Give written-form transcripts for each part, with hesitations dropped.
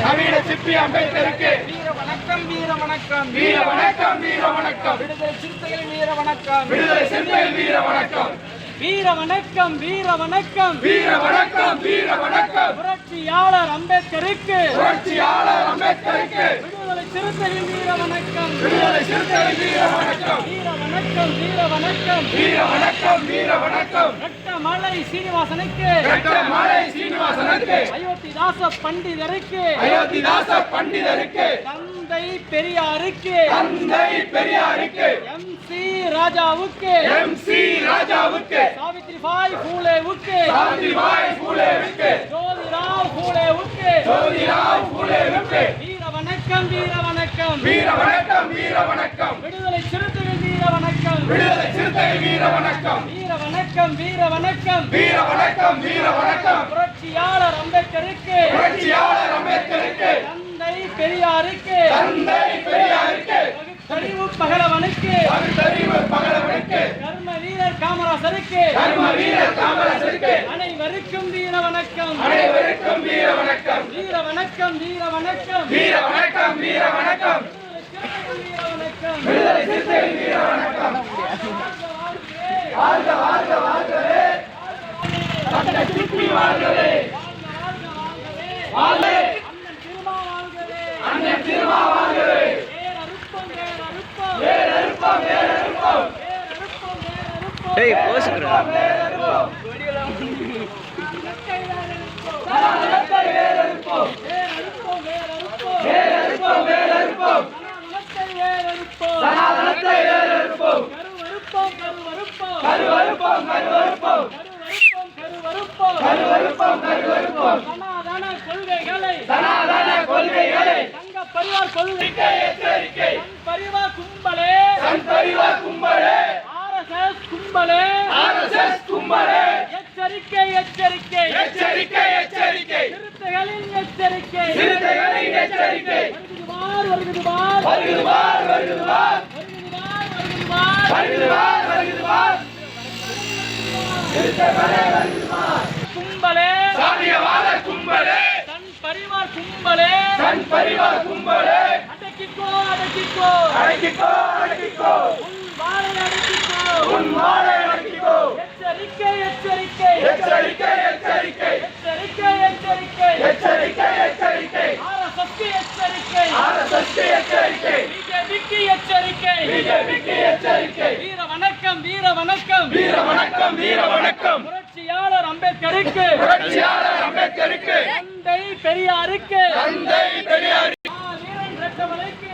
நவீன சிற்பி அம்பேத்கருக்கு வீர வணக்கம் வீர வணக்கம் வீர வணக்கம் வீர வணக்கம் விடுதலை சிறுத்தைகள் வீர வணக்கம் விடுதலை சிறுத்தைகள் வீர வணக்கம் வீர வணக்கம் வீர வணக்கம் வீர வணக்கம் வீர வணக்கம் புரட்சியாளர் அம்பேத்கருக்கு புரட்சியாளர் அம்பேத்கருக்கு விடுதலை சிறுத்தைகள் வீர வணக்கம் விடுதலை சிறுத்தைகள் வீர வணக்கம் வீர வணக்கம் வீர வணக்கம் வீர வணக்கம் வீர வணக்கம் ரெட்டமலை சீனிவாசனுக்கு ரெட்டமலை சீனிவாசனுக்கு அயோத்திதாச பண்டிதருக்கு அயோத்திதாச பண்டிதருக்கு தந்தை பெரியாருக்கு தந்தை பெரியாருக்கு MC ராஜாவுக்கு MC ராஜாவுக்கு சாவித்ரிபாய் பூலேவுக்கு சாவித்ரிபாய் பூலேவுக்கு ஜோதிராவ் பூலேவுக்கு ஜோதிராவ் பூலேவுக்கு வீர வணக்கம் வீர வணக்கம் வீர வணக்கம் வீர வணக்கம் விடுதலை சிறுத்தைகள் வீர வணக்கம் விடுதலை சிறுத்தைகள் வீர வணக்கம் வீர வணக்கம் வீர வணக்கம் வீர வணக்கம் வீர வணக்கம் புரட்சியாளர் அம்பேத்கருக்கு புரட்சியாளர் அம்பேத்கருக்கு தந்தை பெரியாருக்கு தந்தை பெரியாருக்கு பகுத்தறிவு பகலவனுக்கு பகுத்தறிவு பகலவனுக்கு கர்ம வீரர் காமராசருக்கு கர்ம வீரர் காமராசருக்கு அனைவருக்கும் வீர வணக்கம் அனைவருக்கும் வீர வணக்கம் வீர வணக்கம் வீர வணக்கம் வீர வணக்கம் வீர வணக்கம் வீர வணக்கம் விடுதலை சிறுத்தைகள் வீர வணக்கம் வாழ்க வாழ்க வாழ்கவே தந்தை சிற்பி வாழ்கவே வாழ்க அண்ணன் திருமா வாழ்கவே வேறறுப்போம் வேறறுப்போம் டேய் போஸ்கரா சனாதனத்தை வேறறுப்போம் வேறறுப்போம் வேறறுப்போம் சனாதனத்தை வேறறுப்போம் கருவறுப்போம் கருவறுப்போம் கருவறுப்போம் கருவறுப்போம் சனாதன கொள்கைகளை சங்க பரிவார் கொள்கை எச்சரிக்கை பரிவார் கும்பலே சங் பரிவார் கும்பலே RSS கும்பலே RSS கும்பலே எச்சரிக்கை எச்சரிக்கை எச்சரிக்கை எச்சரிக்கை சிறுத்தைகளின் எச்சரிக்கை சிறுத்தைகளின் எச்சரிக்கை வருகுதுவார் வருகுதுவார் வருகுதுவார் வருகுதுவார் வருகுதுவார் சிறுத்தைகளே வருகுதுவார் கும்பலே சாதியவாத கும்பலே தன் பரிவார் கும்பலே சங் பரிவார் கும்பலே அடக்கிக்கோ அடக்கிக்கோ அடக்கிக்கோ அடக்கிக்கோ உன் வாளை அடக்கிக்கோ உன் வாளை அடக்கிக்கோ எச்சரிக்கை எச்சரிக்கை எச்சரிக்கை எச்சரிக்கை எச்சரிக்கை எச்சரிக்கை எச்சரிக்கை எச்சரிக்கை RSSக்கு எச்சரிக்கை RSSக்கு எச்சரிக்கை BJPக்கு எச்சரிக்கை BJPக்கு எச்சரிக்கை வீர வணக்கம் வீர வணக்கம் வீர வணக்கம் வீர வணக்கம் புரட்சியாளர் அம்பேத்கருக்கு புரட்சியாளர் அம்பேத்கருக்கு தந்தை பெரியாருக்கு தந்தை பெரியார் வீரன் ரெட்டமலைக்கு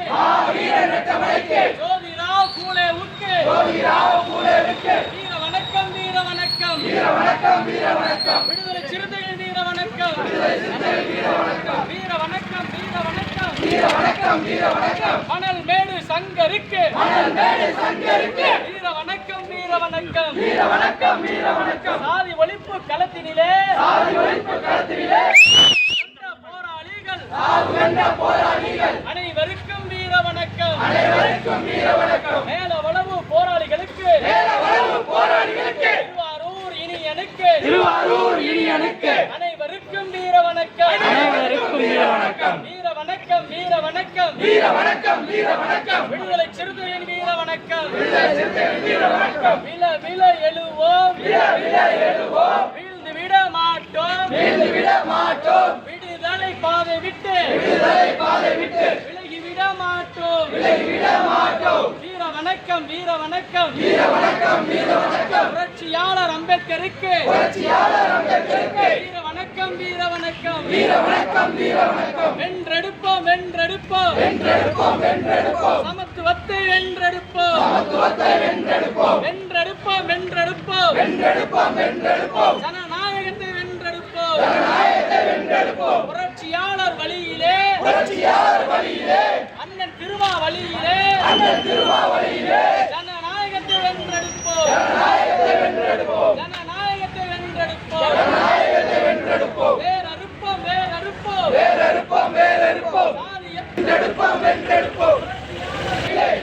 வீரன் ரெட்டமலைக்கு ஜோதிராவ் பூலேவுக்கு ஜோதிராவ் பூலேவுக்கு வீர வணக்கம் வீர வணக்கம் வீர வணக்கம் வீர வணக்கம் விடுதலை சிறுத்தைகள் வீர வணக்கம் விடுதலை சிறுத்தைகள் வீர வணக்கம் வீர வணக்கம் வீர வணக்கம் வீர வணக்கம் வீர வணக்கம் மணல் மேடு சங்கருக்கு மணல் மேடு சங்கருக்கு வீர வணக்கம் வீர வணக்கம் வீர வணக்கம் வீர வணக்கம் சாதி ஒழிப்பு களத்தினிலே சாதி ஒழிப்பு களத்திலே வென்ற போராளிகள் வென்ற போராளிகள் அனைவருக்கும் வீர வணக்கம் அனைவருக்கும் வீர வணக்கம் மேல வளவு போராளிகளுக்கு மேலவளவு போராளிகளுக்கு திருவாரூர் இனியனுக்கு திருவாரூர் இனியனுக்கு அனைவருக்கும் வீர வணக்கம் அனைவருக்கும் வீர வணக்கம் வீர வணக்கம் வீர வணக்கம் வீர வணக்கம் வீர வணக்கம் விடுதலை சிறுத்தைகளின் வீர வணக்கம் விடுதலை சிறுத்தைகள் வீர வணக்கம் வில வில எழுவோம் விழ விழ எழுவோம் வீழ்ந்து விட மாட்டோம் வீழ்ந்து விட மாட்டோம் விடுதலை பாதை விட்டு விடுதலை பாதை விட்டு விலகி விட மாட்டோம் விலகி விட மாட்டோம் வீர வணக்கம் வீர வணக்கம் வீர வணக்கம் வீர வணக்கம் புரட்சியாளர் அம்பேத்கருக்கு புரட்சியாளர் அம்பேத்கருக்கு வீர வணக்கம் வீர வணக்கம் வீர வணக்கம் வீர வணக்கம் வென்றெடுப்போம் வென்றெடுப்போம் வென்றெடுப்போம் வென்றெடுப்போம் சமத்துவத்தை வென்றெடுப்போம் சமத்துவத்தை வென்றெடுப்போம் வென்றெடுப்போம் வென்றெடுப்போம் வென்றெடுப்போம் வென்றெடுப்போம் ஜனநாயகத்தை வென்றெடுப்போம் ஜனநாயகத்தை வென்றெடுப்போம் புரட்சியாளர் வழியிலே புரட்சியாளர் வழியிலே அண்ணன் திருமா வழியிலே அண்ணன் திருமாவளியிலே ஜனநாயகத்தை வென்றெடுப்போம் ஜனநாயகத்தை வென்றெடுப்போம் ஜனநாயகத்தை வென்றெடுப்போம் ஜனநாயகத்தை வென்றெடுப்போம் வேறறுப்போம் வேறறுப்போம் வேறறுப்போம் வேறறுப்போம் வென்றெடுப்போம் வென்றெடுப்போம்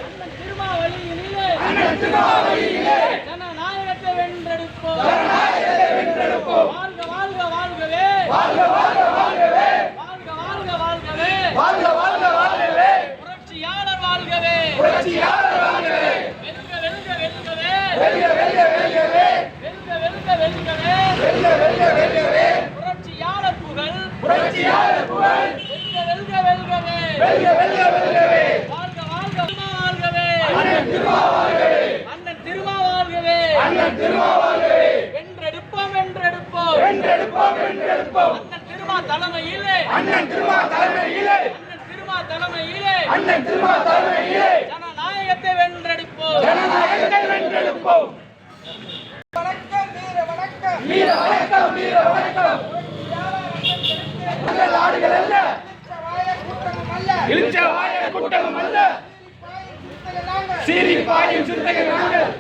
அண்ணன் திருமா வழியிலே அண்ணன் திருமாவளியிலே ஜனநாயகத்தை வென்றெடுப்போம் ஜனநாயகத்தை வென்றெடுப்போம் வாழ்க வாழ்க வாழ்கவே வாழ்க வாழ்க வாழ்கவே வாழ்க வாழ்க வாழ்கவே வெல்க வெல்க வெல்கவே வாழ்க வாழ்க திருமா வாழ்கவே அண்ணன் திருமா வாழ்கவே அண்ணன் திருமா வாழ்கவே அண்ணன் திருமா வாழ்கவே வென்றெடுப்போம் வென்றெடுப்போம் வென்றெடுப்போம் வென்றெடுப்போம் அண்ணன் திருமா தலைமையிலே அண்ணன் திருமா தலைமையிலே அண்ணன் திருமா தலைமையிலே அண்ணன் திருமா தலைமையிலே ஜனநாயகத்தை வென்றெடுப்போம் ஜனநாயகத்தை வென்றெடுப்போம் வணக்கம் வீர வணக்கம் வீர வணக்கம் வீர வணக்கம் உங்கள் ஆடுகள் அல்ல இழிச்ச வாய கூட்டமும் அல்ல சீறி பாயும் சிறுத்தைகள் நாங்கள்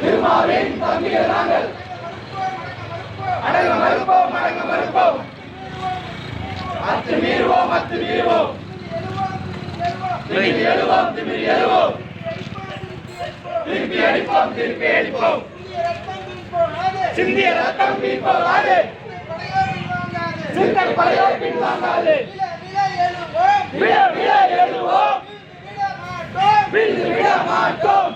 திருமாவின் தம்பிகள் நாங்கள் அடங்க மறுப்போம் அடங்க மறுப்போம் அத்துமீறுவோம் அத்துமீறுவோம் திரும்பி எழுவோம் திரும்பி எழுவோம் திருப்பி அடிப்போம் திருப்பி அடிப்போம் சிந்திய ரத்தம் போகாது சிந்தை படையோர் பின்வாங்காது விட விட எழுவோம் விழுந்து விட மாட்டோம்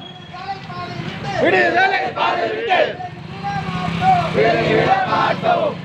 விடுதலை பாதை விட்டு விட மாட்டோம்